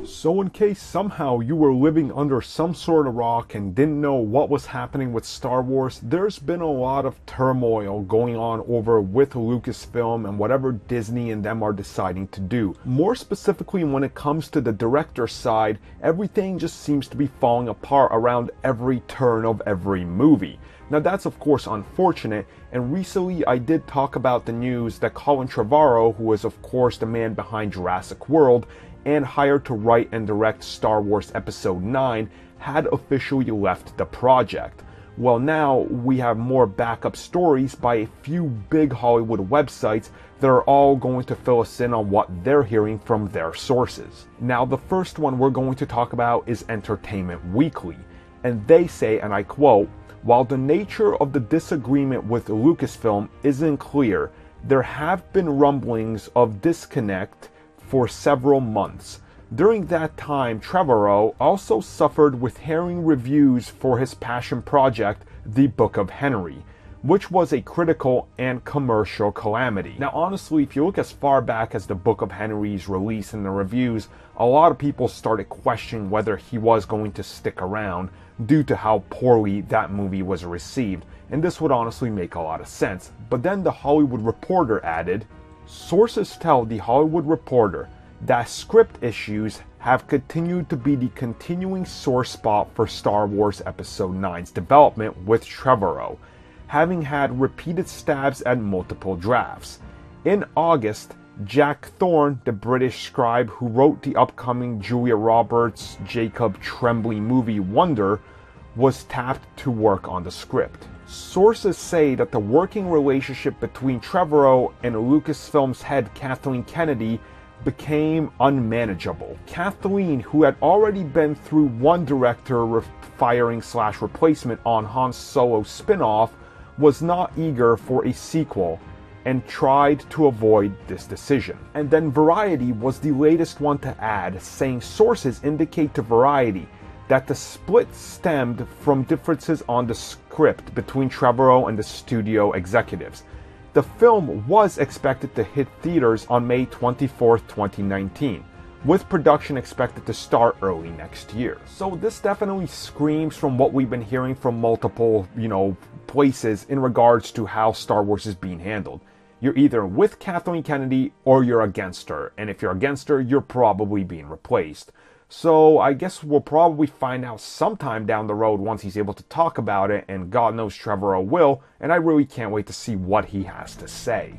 So in case somehow you were living under some sort of rock and didn't know what was happening with Star Wars, there's been a lot of turmoil going on over with Lucasfilm and whatever Disney and them are deciding to do. More specifically, when it comes to the director side, everything just seems to be falling apart around every turn of every movie. Now that's of course unfortunate, and recently I did talk about the news that Colin Trevorrow, who is of course the man behind Jurassic World, and hired to write and direct Star Wars Episode 9, had officially left the project. Well, now we have more backup stories by a few big Hollywood websites that are all going to fill us in on what they're hearing from their sources. Now, the first one we're going to talk about is Entertainment Weekly, and they say, and I quote, "While the nature of the disagreement with Lucasfilm isn't clear, there have been rumblings of disconnect for several months. During that time, Trevorrow also suffered with herring reviews for his passion project, The Book of Henry, which was a critical and commercial calamity." Now honestly, if you look as far back as the Book of Henry's release and the reviews, a lot of people started questioning whether he was going to stick around due to how poorly that movie was received, and this would honestly make a lot of sense. But then the Hollywood Reporter added, "Sources tell The Hollywood Reporter that script issues have continued to be the continuing sore spot for Star Wars Episode 9's development with Trevorrow, having had repeated stabs at multiple drafts. In August, Jack Thorne, the British scribe who wrote the upcoming Julia Roberts, Jacob Tremblay movie Wonder, was tapped to work on the script." Sources say that the working relationship between Trevorrow and Lucasfilm's head Kathleen Kennedy became unmanageable. Kathleen, who had already been through one director firing/replacement on Han Solo's spin-off, was not eager for a sequel and tried to avoid this decision. And then Variety was the latest one to add, saying sources indicate to Variety that the split stemmed from differences on the script between Trevorrow and the studio executives. The film was expected to hit theaters on May 24th, 2019, with production expected to start early next year. So this definitely screams from what we've been hearing from multiple, places in regards to how Star Wars is being handled. You're either with Kathleen Kennedy or you're against her, and if you're against her, you're probably being replaced. So I guess we'll probably find out sometime down the road once he's able to talk about it, and God knows Trevorrow will, and I really can't wait to see what he has to say.